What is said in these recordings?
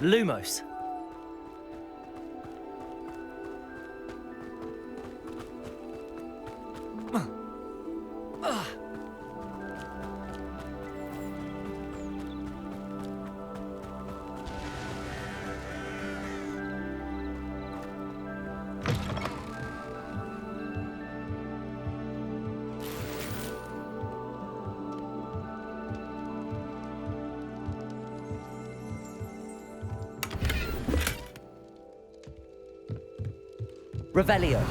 Lumos. Revelio.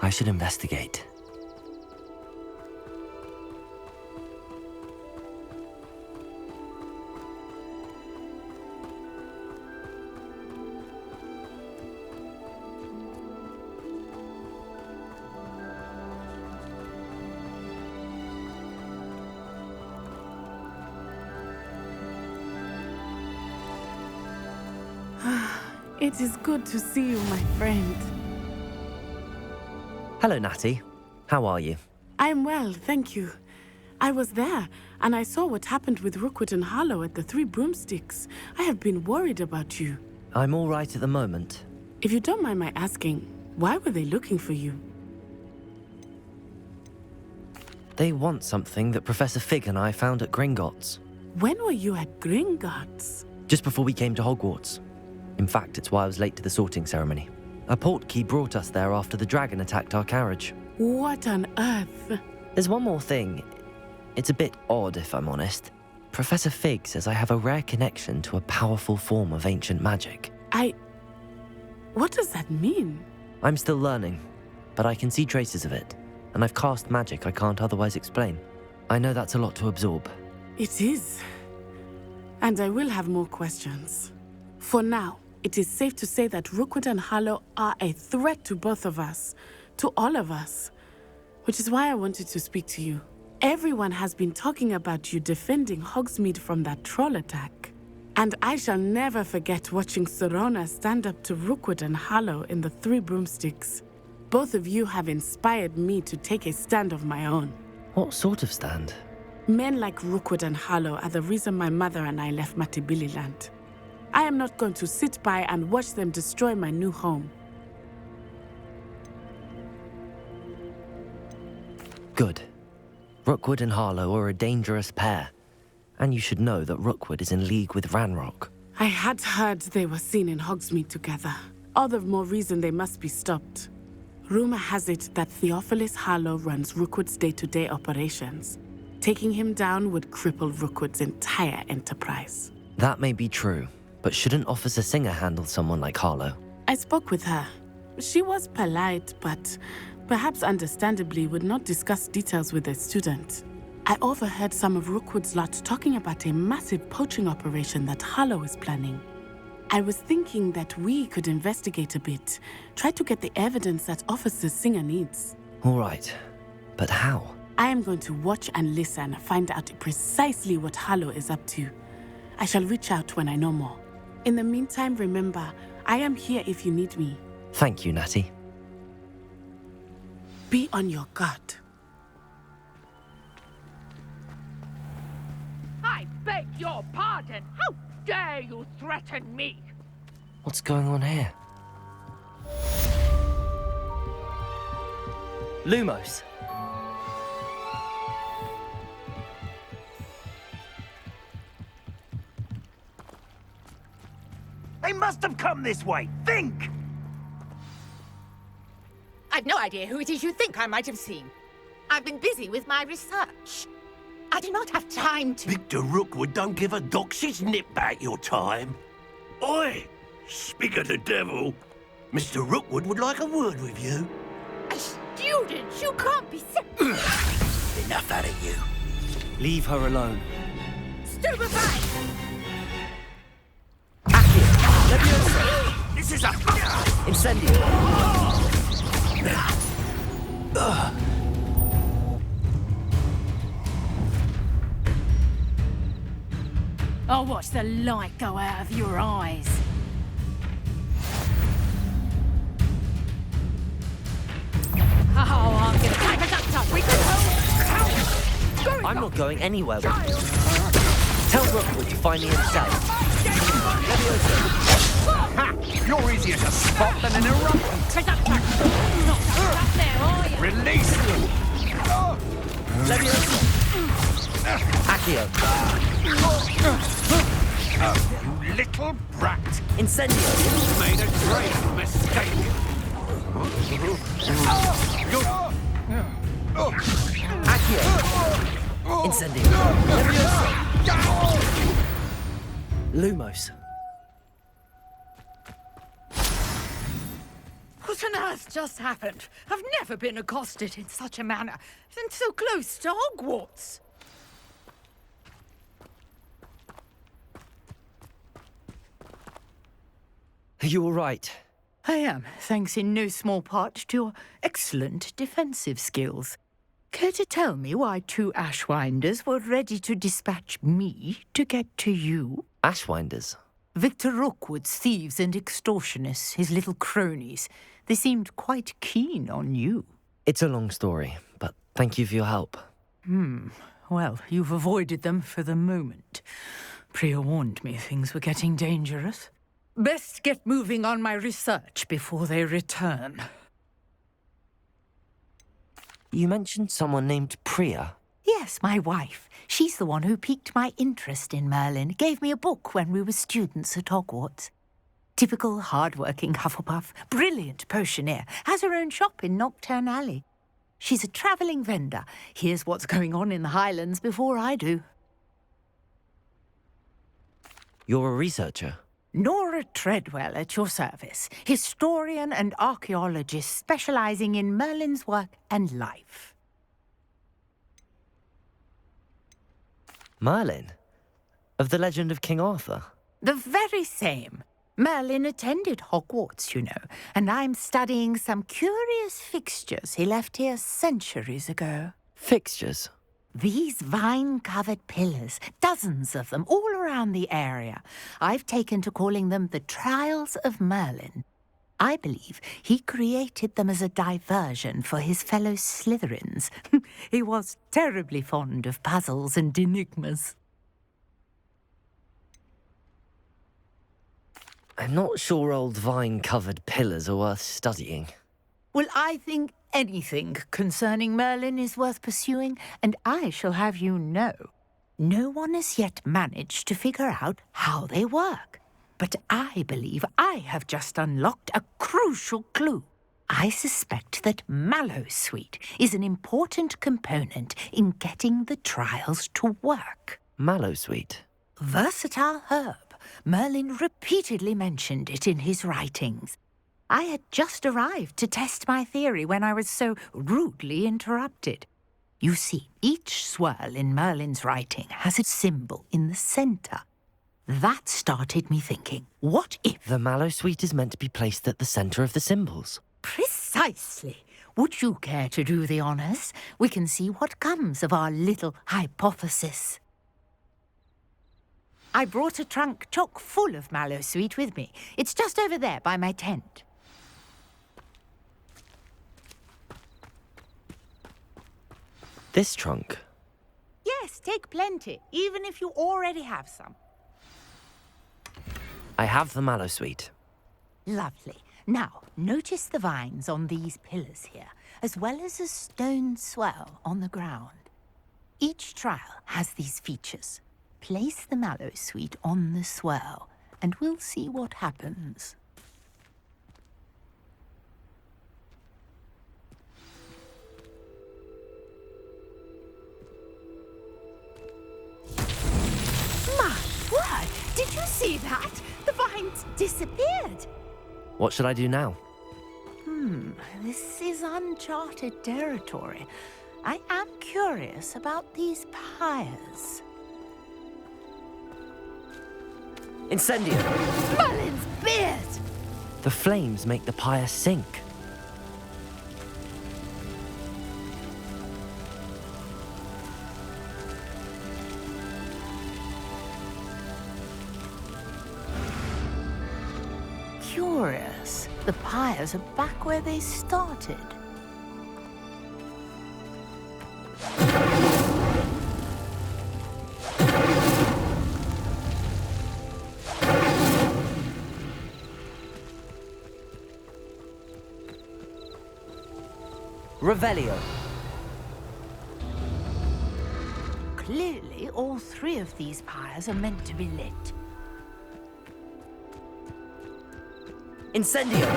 I should investigate. It is good to see you, my friend. Hello, Natty. How are you? I am well, thank you. I was there, and I saw what happened with Rookwood and Harlow at the Three Broomsticks. I have been worried about you. I'm all right at the moment. If you don't mind my asking, why were they looking for you? They want something that Professor Fig and I found at Gringotts. When were you at Gringotts? Just before we came to Hogwarts. In fact, it's why I was late to the sorting ceremony. A portkey brought us there after the dragon attacked our carriage. What on earth? There's one more thing. It's a bit odd, if I'm honest. Professor Fig says I have a rare connection to a powerful form of ancient magic. What does that mean? I'm still learning, but I can see traces of it, and I've cast magic I can't otherwise explain. I know that's a lot to absorb. It is. And I will have more questions. For now, it is safe to say that Rookwood and Harlow are a threat to both of us, to all of us, which is why I wanted to speak to you. Everyone has been talking about you defending Hogsmeade from that troll attack. And I shall never forget watching Serona stand up to Rookwood and Harlow in the Three Broomsticks. Both of you have inspired me to take a stand of my own. What sort of stand? Men like Rookwood and Harlow are the reason my mother and I left Matabeleland. I am not going to sit by and watch them destroy my new home. Good. Rookwood and Harlow are a dangerous pair. And you should know that Rookwood is in league with Ranrock. I had heard they were seen in Hogsmeade together. All the more reason they must be stopped. Rumor has it that Theophilus Harlow runs Rookwood's day-to-day operations. Taking him down would cripple Rookwood's entire enterprise. That may be true, but shouldn't Officer Singer handle someone like Harlow? I spoke with her. She was polite, but perhaps understandably would not discuss details with a student. I overheard some of Rookwood's lot talking about a massive poaching operation that Harlow is planning. I was thinking that we could investigate a bit, try to get the evidence that Officer Singer needs. All right, but how? I am going to watch and listen, find out precisely what Harlow is up to. I shall reach out when I know more. In the meantime, remember, I am here if you need me. Thank you, Natty. Be on your guard. I beg your pardon. How dare you threaten me? What's going on here? Lumos. They must have come this way. Think! I've no idea who it is you think I might have seen. I've been busy with my research. I do not have time to... Victor Rookwood don't give a doxy's nip back your time. Oi! Speak of the devil. Mr. Rookwood would like a word with you. A student? You can't be Enough out of you. Leave her alone. Stupefy! This is a... Incendio. I'll watch the light go out of your eyes. Oh, I'm gonna type it up. We can hold. I'm not going anywhere with you. Tell Rookwood to find me himself. Ha! You're easier to spot than an eruption. Up there, are you? Release them! Accio. You little brat! Incendio. Made a great mistake. Accio. Incendio. Lumos. What on earth just happened? I've never been accosted in such a manner, and so close to Hogwarts. Are you all right? I am, thanks in no small part to your excellent defensive skills. Care to tell me why 2 Ashwinders were ready to dispatch me to get to you? Ashwinders. Victor Rookwood's thieves and extortionists, his little cronies. They seemed quite keen on you. It's a long story, but thank you for your help. Well, you've avoided them for the moment. Priya warned me things were getting dangerous. Best get moving on my research before they return. You mentioned someone named Priya. Yes, my wife. She's the one who piqued my interest in Merlin. Gave me a book when we were students at Hogwarts. Typical hard-working Hufflepuff, brilliant potioneer, has her own shop in Ch.10 Alley. She's a travelling vendor. Hears what's going on in the Highlands before I do. You're a researcher. Nora Treadwell at your service, historian and archaeologist specialising in Merlin's work and life. Merlin? Of the legend of King Arthur? The very same. Merlin attended Hogwarts, you know, and I'm studying some curious fixtures he left here centuries ago. Fixtures? These vine-covered pillars, dozens of them, all around the area. I've taken to calling them the Trials of Merlin. I believe he created them as a diversion for his fellow Slytherins. He was terribly fond of puzzles and enigmas. I'm not sure old vine-covered pillars are worth studying. Well, I think anything concerning Merlin is worth pursuing, and I shall have you know. No one has yet managed to figure out how they work. But I believe I have just unlocked a crucial clue. I suspect that Mallowsweet is an important component in getting the trials to work. Mallowsweet? Versatile herb. Merlin repeatedly mentioned it in his writings. I had just arrived to test my theory when I was so rudely interrupted. You see, each swirl in Merlin's writing has a symbol in the centre. That started me thinking, what if... The Mallowsweet is meant to be placed at the centre of the symbols. Precisely. Would you care to do the honours? We can see what comes of our little hypothesis. I brought a trunk chock full of Mallowsweet with me. It's just over there by my tent. This trunk? Yes, take plenty, even if you already have some. I have the Mallowsweet. Lovely. Now, notice the vines on these pillars here, as well as a stone swell on the ground. Each trial has these features. Place the Mallowsweet on the swirl, and we'll see what happens. My word! Did you see that? The vines disappeared. What should I do now? This is uncharted territory. I am curious about these pyres. Incendio! Merlin's beard! The flames make the pyre sink. Curious. The pyres are back where they started. Revelio. Clearly, all three of these pyres are meant to be lit. Incendio.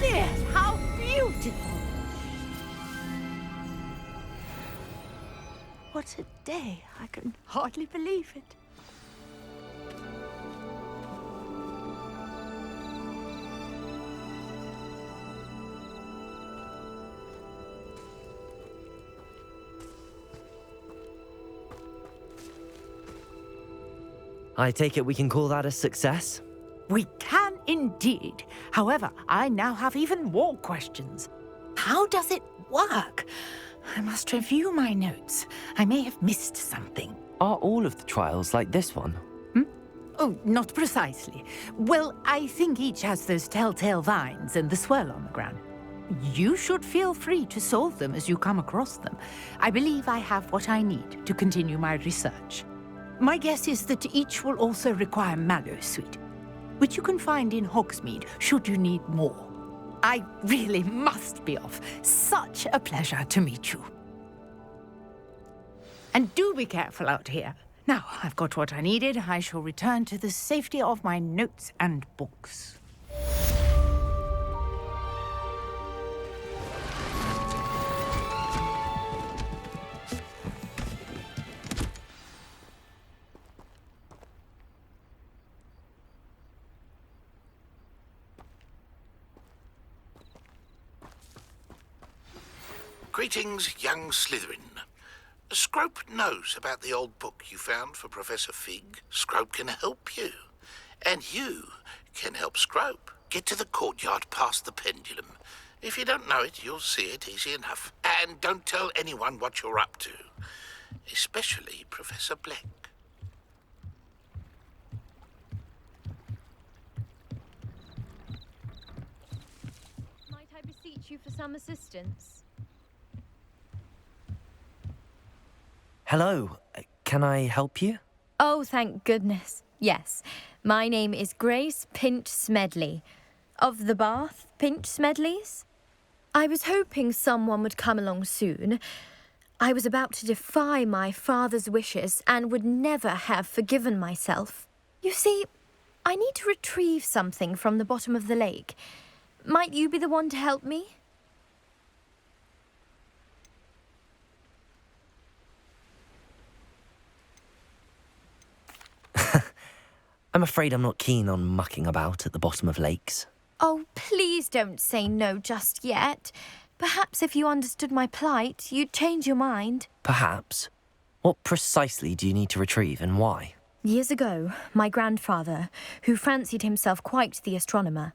Yes, how beautiful! What a day. I can hardly believe it. I take it we can call that a success? We can indeed. However, I now have even more questions. How does it work? I must review my notes. I may have missed something. Are all of the trials like this one? Oh, not precisely. Well, I think each has those telltale vines and the swirl on the ground. You should feel free to solve them as you come across them. I believe I have what I need to continue my research. My guess is that each will also require Mallowsweet, which you can find in Hogsmeade should you need more. I really must be off. Such a pleasure to meet you. And do be careful out here. Now, I've got what I needed. I shall return to the safety of my notes and books. Greetings, young Slytherin. Scrope knows about the old book you found for Professor Fig. Scrope can help you. And you can help Scrope. Get to the courtyard past the pendulum. If you don't know it, you'll see it easy enough. And don't tell anyone what you're up to. Especially Professor Black. Might I beseech you for some assistance? Hello, can I help you? Oh, thank goodness. Yes. My name is Grace Pinch Smedley. Of the Bath Pinch Smedleys? I was hoping someone would come along soon. I was about to defy my father's wishes and would never have forgiven myself. You see, I need to retrieve something from the bottom of the lake. Might you be the one to help me? I'm afraid I'm not keen on mucking about at the bottom of lakes. Oh, please don't say no just yet. Perhaps if you understood my plight, you'd change your mind. Perhaps. What precisely do you need to retrieve and why? Years ago, my grandfather, who fancied himself quite the astronomer,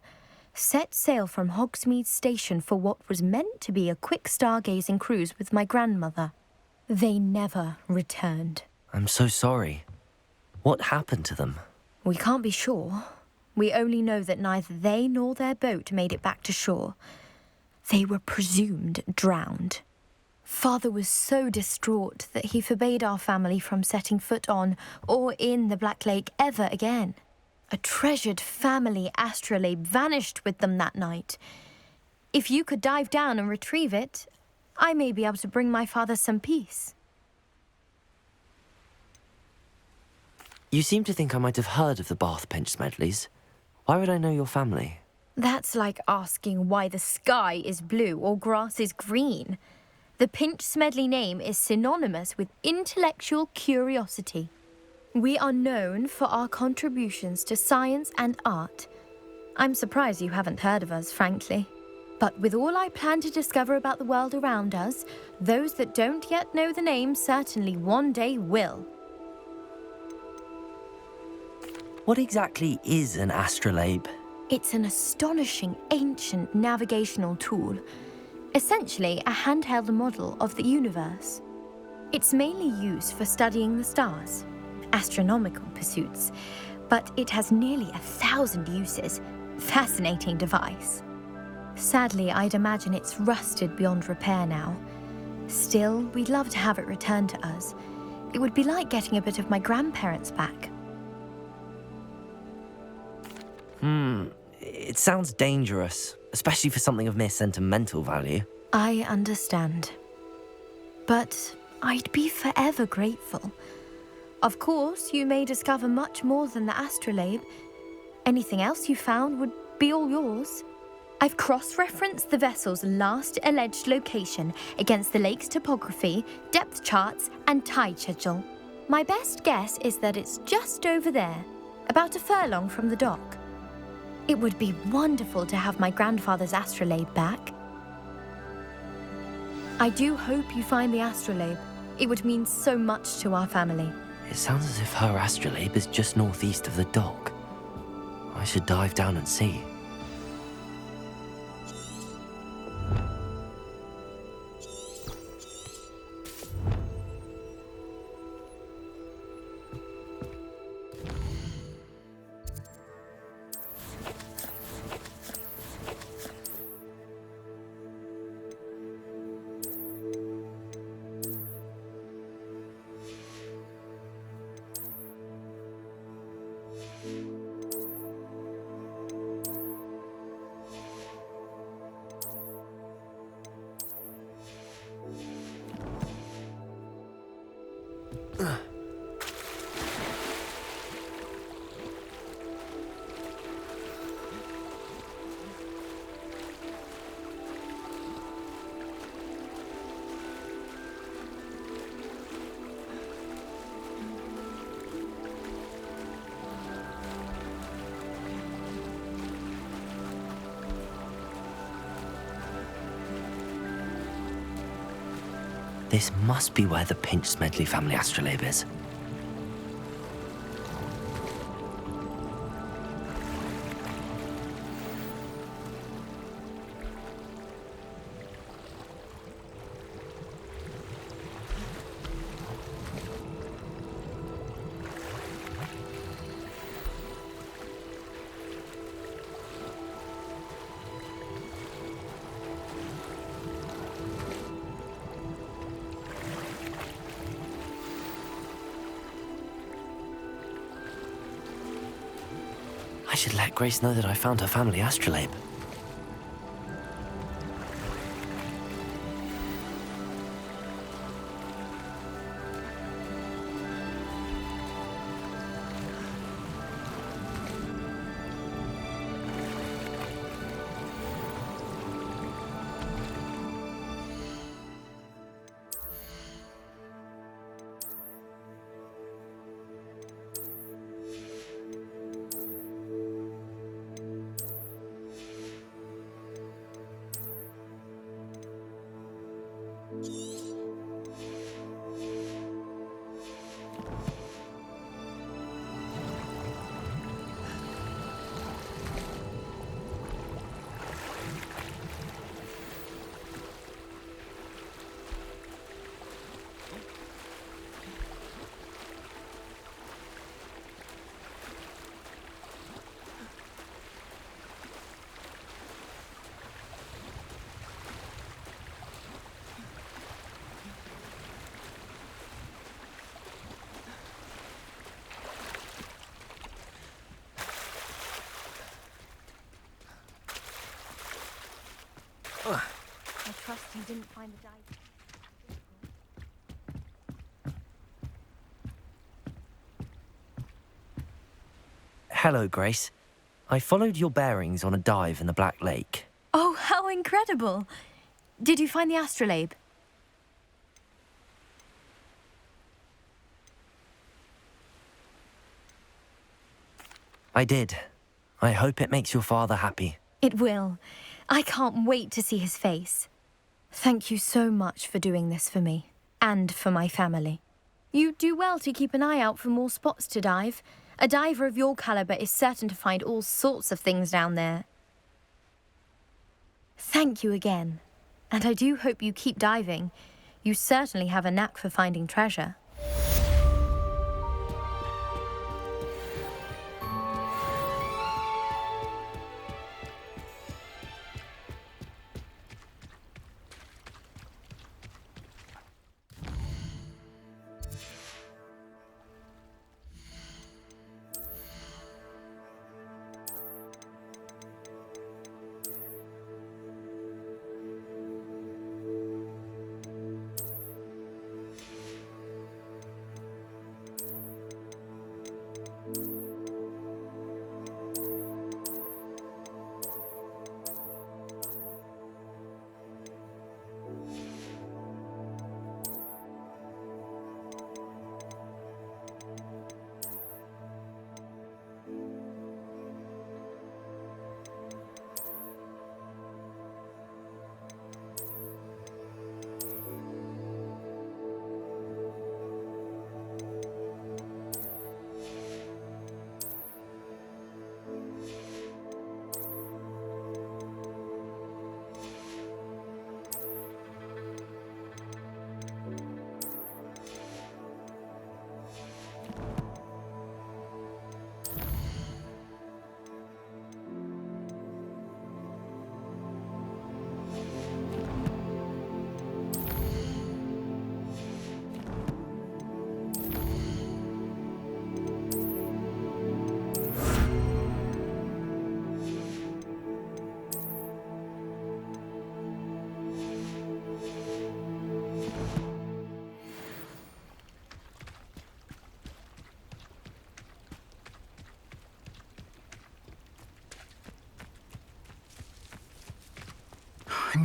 set sail from Hogsmeade Station for what was meant to be a quick stargazing cruise with my grandmother. They never returned. I'm so sorry. What happened to them? We can't be sure. We only know that neither they nor their boat made it back to shore. They were presumed drowned. Father was so distraught that he forbade our family from setting foot on or in the Black Lake ever again. A treasured family astrolabe vanished with them that night. If you could dive down and retrieve it, I may be able to bring my father some peace. You seem to think I might have heard of the Bath Pinch Smedleys. Why would I know your family? That's like asking why the sky is blue or grass is green. The Pinch Smedley name is synonymous with intellectual curiosity. We are known for our contributions to science and art. I'm surprised you haven't heard of us, frankly. But with all I plan to discover about the world around us, those that don't yet know the name certainly one day will. What exactly is an astrolabe? It's an astonishing ancient navigational tool. Essentially a handheld model of the universe. It's mainly used for studying the stars, astronomical pursuits, but it has nearly 1,000 uses. Fascinating device. Sadly, I'd imagine it's rusted beyond repair now. Still, we'd love to have it returned to us. It would be like getting a bit of my grandparents back. It sounds dangerous, especially for something of mere sentimental value. I understand. But I'd be forever grateful. Of course, you may discover much more than the astrolabe. Anything else you found would be all yours. I've cross-referenced the vessel's last alleged location against the lake's topography, depth charts, and tide schedule. My best guess is that it's just over there, about a furlong from the dock. It would be wonderful to have my grandfather's astrolabe back. I do hope you find the astrolabe. It would mean so much to our family. It sounds as if her astrolabe is just northeast of the dock. I should dive down and see. This must be where the Pinch Smedley family astrolabe is. I should let Grace know that I found her family astrolabe. I trust you didn't find the dice. Hello, Grace. I followed your bearings on a dive in the Black Lake. Oh, how incredible! Did you find the astrolabe? I did. I hope it makes your father happy. It will. I can't wait to see his face. Thank you so much for doing this for me, and for my family. You do well to keep an eye out for more spots to dive. A diver of your caliber is certain to find all sorts of things down there. Thank you again. And I do hope you keep diving. You certainly have a knack for finding treasure.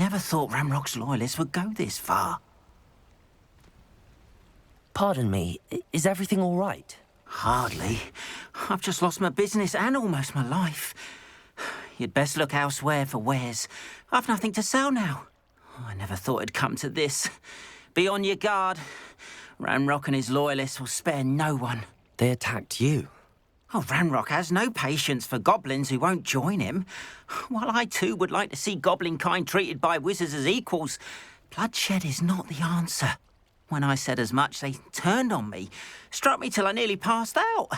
never thought Ranrock's loyalists would go this far. Pardon me, is everything all right? Hardly. I've just lost my business and almost my life. You'd best look elsewhere for wares. I've nothing to sell now. I never thought it'd come to this. Be on your guard. Ranrock and his loyalists will spare no one. They attacked you? Oh, Ranrock has no patience for goblins who won't join him. While I too would like to see goblin kind treated by wizards as equals, bloodshed is not the answer. When I said as much, they turned on me, struck me till I nearly passed out.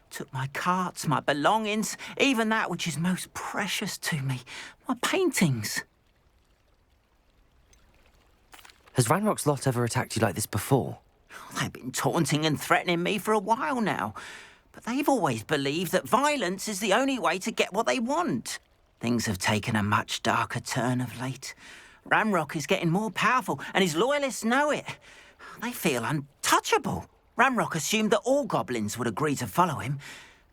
Took my carts, my belongings, even that which is most precious to me, my paintings. Has Ranrock's lot ever attacked you like this before? They've been taunting and threatening me for a while now, but they've always believed that violence is the only way to get what they want. Things have taken a much darker turn of late. Ranrock is getting more powerful, and his loyalists know it. They feel untouchable. Ranrock assumed that all goblins would agree to follow him,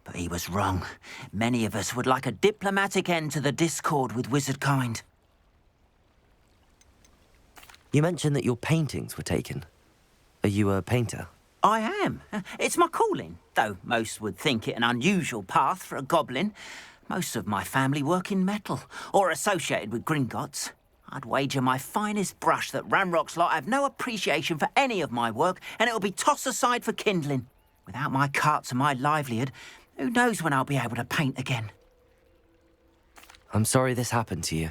but he was wrong. Many of us would like a diplomatic end to the discord with wizard kind. You mentioned that your paintings were taken. Are you a painter? I am. It's my calling, though most would think it an unusual path for a goblin. Most of my family work in metal, or associated with Gringotts. I'd wager my finest brush that Ranrock's lot have no appreciation for any of my work, and it'll be tossed aside for kindling. Without my carts and my livelihood, who knows when I'll be able to paint again? I'm sorry this happened to you.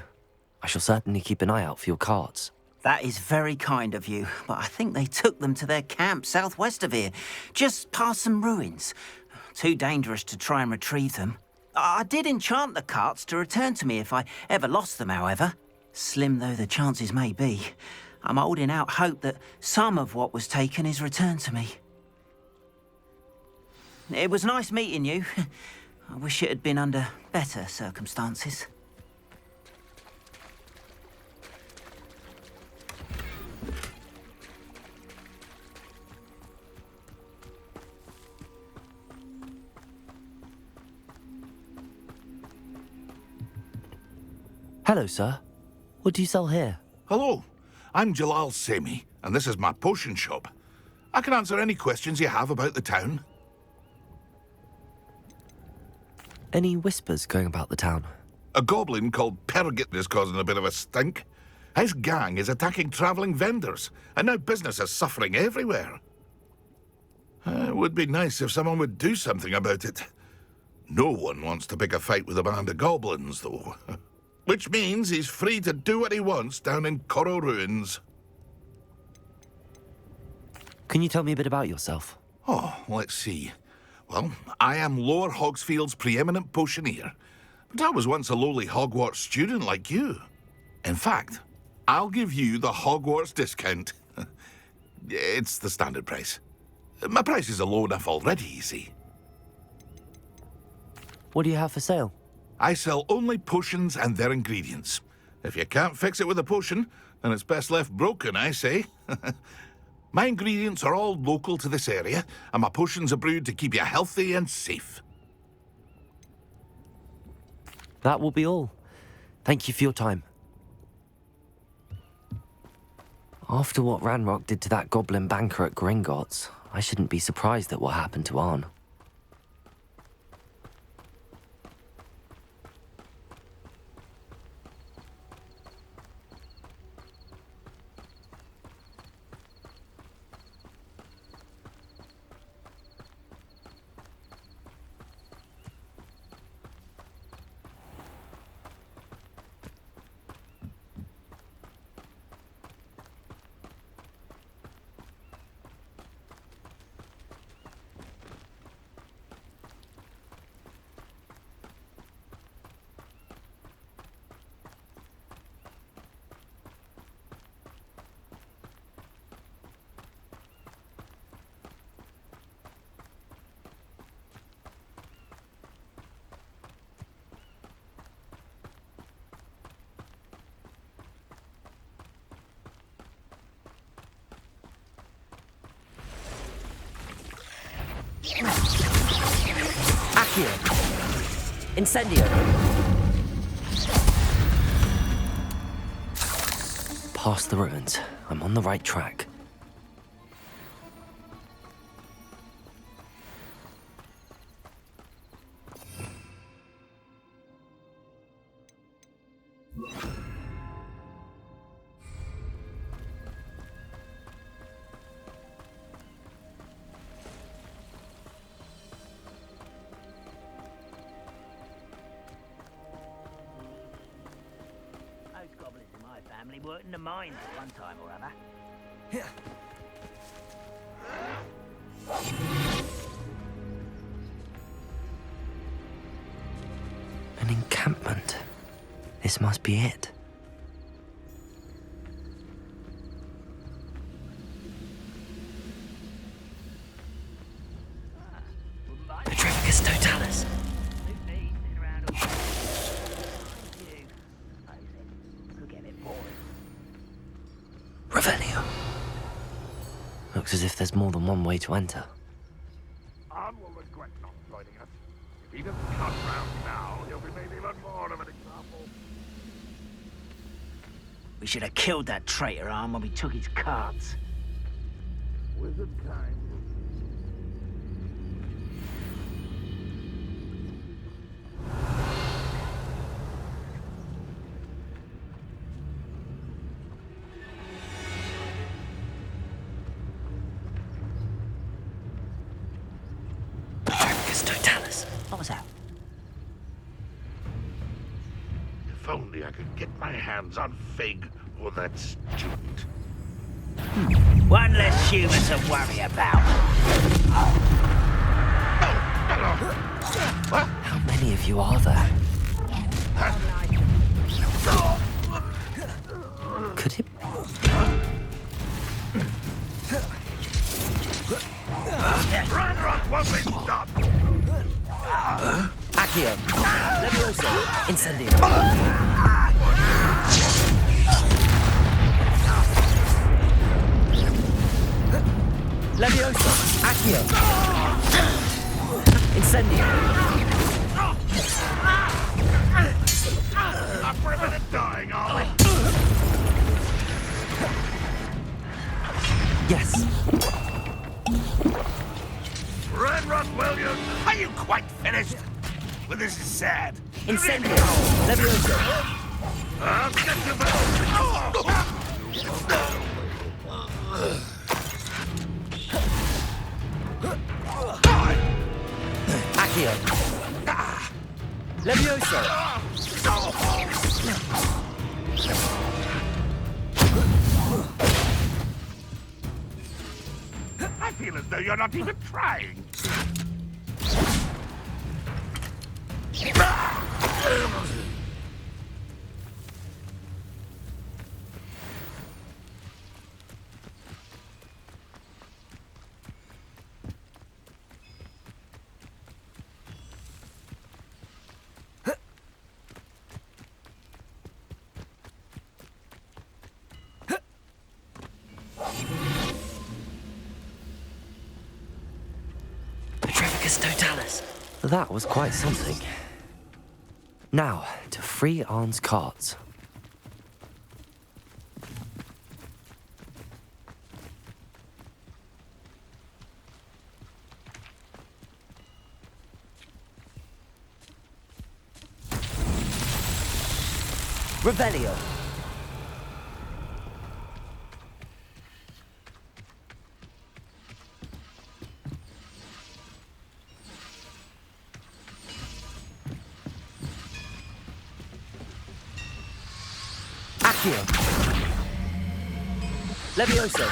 I shall certainly keep an eye out for your carts. That is very kind of you, but I think they took them to their camp southwest of here, just past some ruins. Too dangerous to try and retrieve them. I did enchant the carts to return to me if I ever lost them, however. Slim though the chances may be, I'm holding out hope that some of what was taken is returned to me. It was nice meeting you. I wish it had been under better circumstances. Hello, sir. What do you sell here? Hello, I'm Jalal Semi, and this is my potion shop. I can answer any questions you have about the town. Any whispers going about the town? A goblin called Pergit is causing a bit of a stink. His gang is attacking travelling vendors, and now business is suffering everywhere. It would be nice if someone would do something about it. No one wants to pick a fight with a band of goblins, though. Which means he's free to do what he wants down in Coral Ruins. Can you tell me a bit about yourself? Oh, let's see. Well, I am Lower Hogsfield's preeminent potioneer, but I was once a lowly Hogwarts student like you. In fact, I'll give you the Hogwarts discount. It's the standard price. My prices are low enough already, you see. What do you have for sale? I sell only potions and their ingredients. If you can't fix it with a potion, then it's best left broken, I say. My ingredients are all local to this area, and my potions are brewed to keep you healthy and safe. That will be all. Thank you for your time. After what Ranrock did to that goblin banker at Gringotts, I shouldn't be surprised at what happened to Arn. Accio! Incendio! past the ruins. I'm on the right track. Most goblins in my family worked in the mines at one time or other. An encampment. This must be it. Petrificus totalis. Revelio. Looks as if there's more than one way to enter. Arn will regret not joining us. If he doesn't come round now, he'll be made even more of an example. We should have killed that traitor Arm when we took his cards. Wizard kind. Petrificus totalis. What was that? If only I could get my hands on Fig or that student. One less human to worry about. How many of you are there? Could it... Run, won't be stopped! Accio! Levioso! Incendio! Levioso! Accio! Incendio! I'm ripping and dying, are we? Yes! Run, William! Are you quite finished? Well, this is sad. Incendio! Levioso! I'll get you back! Accio! Levioso! I feel as though you're not even trying. Petrificus totalis. That was quite something. Now, to free Arn's cards. Revelio. Accio. Levioso.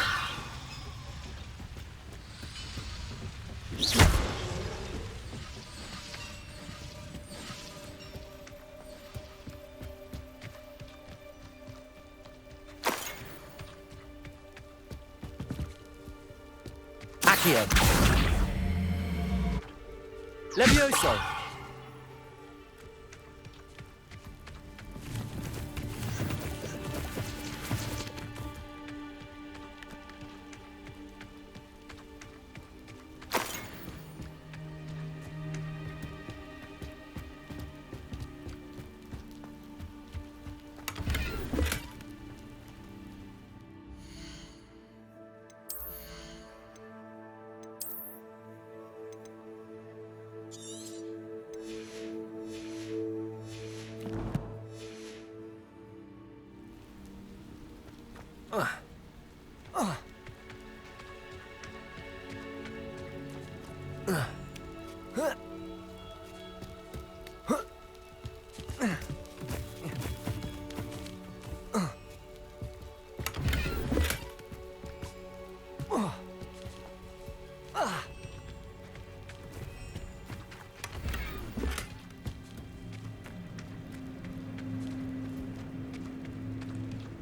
Accio. Levioso.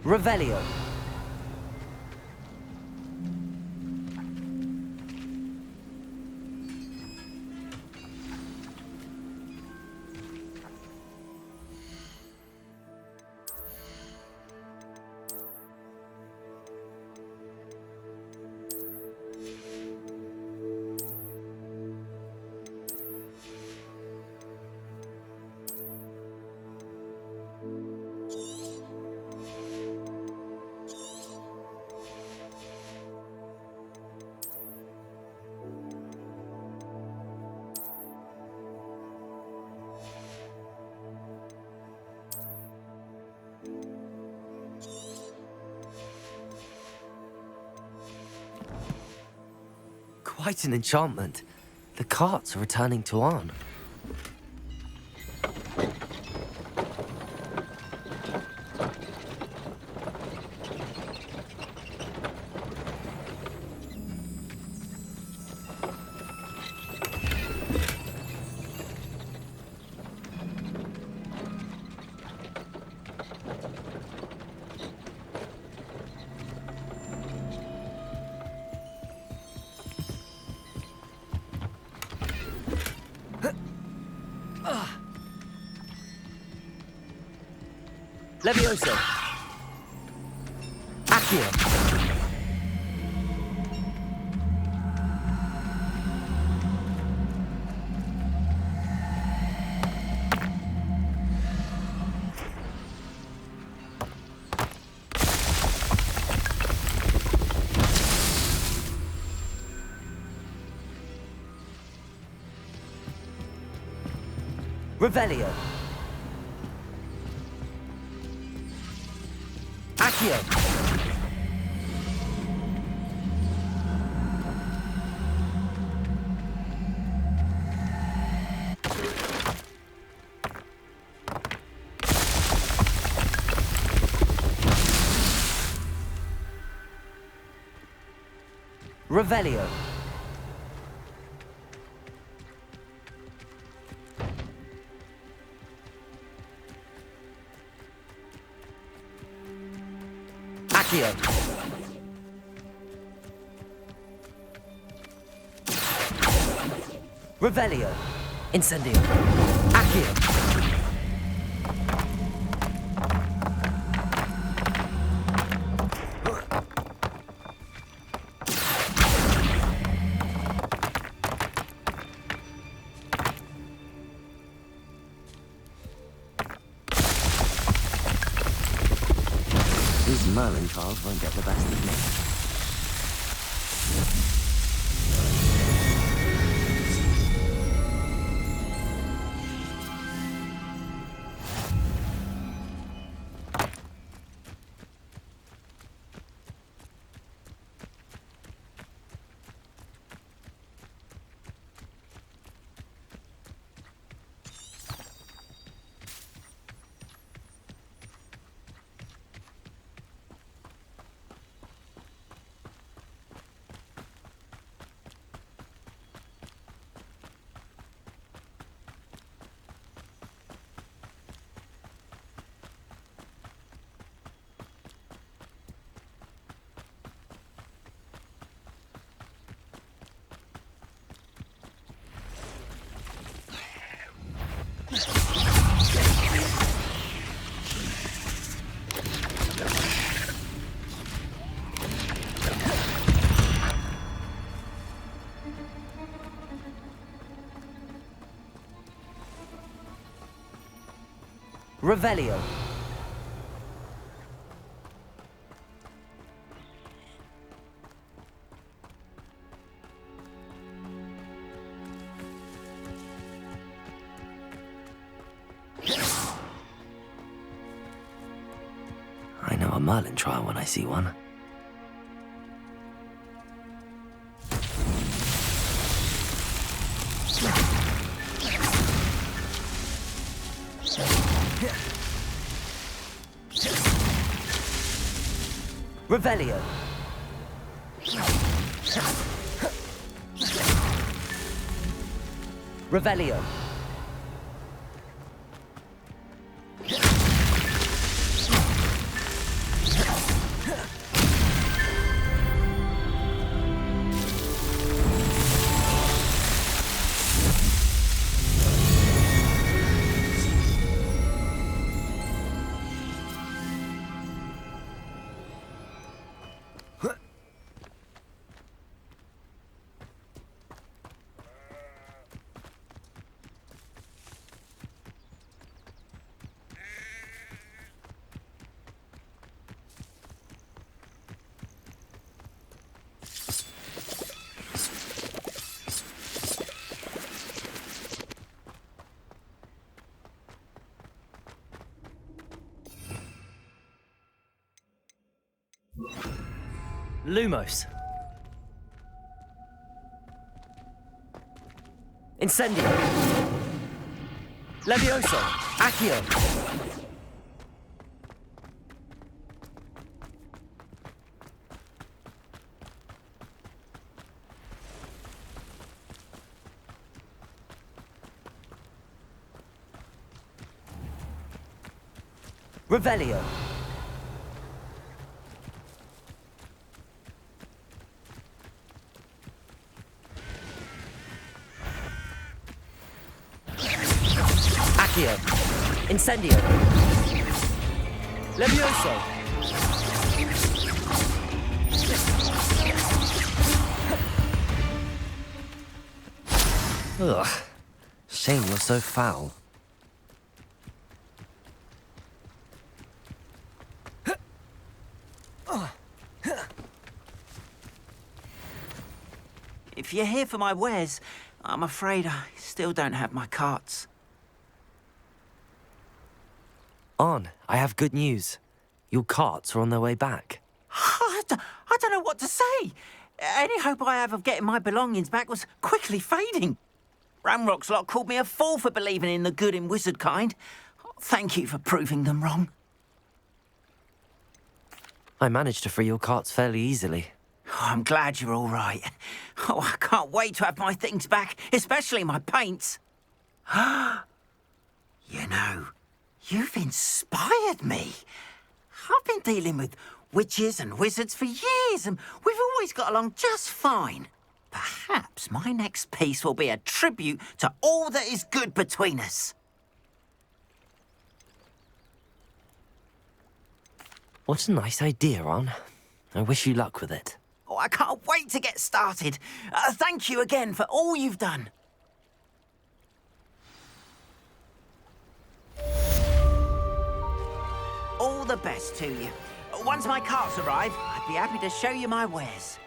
Revelio. Quite an enchantment. The carts are returning to Arn. Levioso. Accio. Revelio. Accio. Revelio. Accio. Revelio. Incendio. Accio. These Merlin trials won't get the best of me. Revelio. I know a Merlin trial when I see one. Revelio. Revelio. Lumos. Incendio. Levioso. Accio. Revelio. Accio. Incendio. Levioso. Ugh. Shame you're so foul. If you're here for my wares, I'm afraid I still don't have my carts. On, I have good news. Your carts are on their way back. I don't know what to say. Any hope I have of getting my belongings back was quickly fading. Ramrock's lot called me a fool for believing in the good in wizard kind. Thank you for proving them wrong. I managed to free your carts fairly easily. Oh, I'm glad you're all right. Oh, I can't wait to have my things back, especially my paints. You know, you've inspired me. I've been dealing with witches and wizards for years, and we've always got along just fine. Perhaps my next piece will be a tribute to all that is good between us. What a nice idea, On. I wish you luck with it. Oh, I can't wait to get started. Thank you again for all you've done. All the best to you. Once my carts arrive, I'd be happy to show you my wares.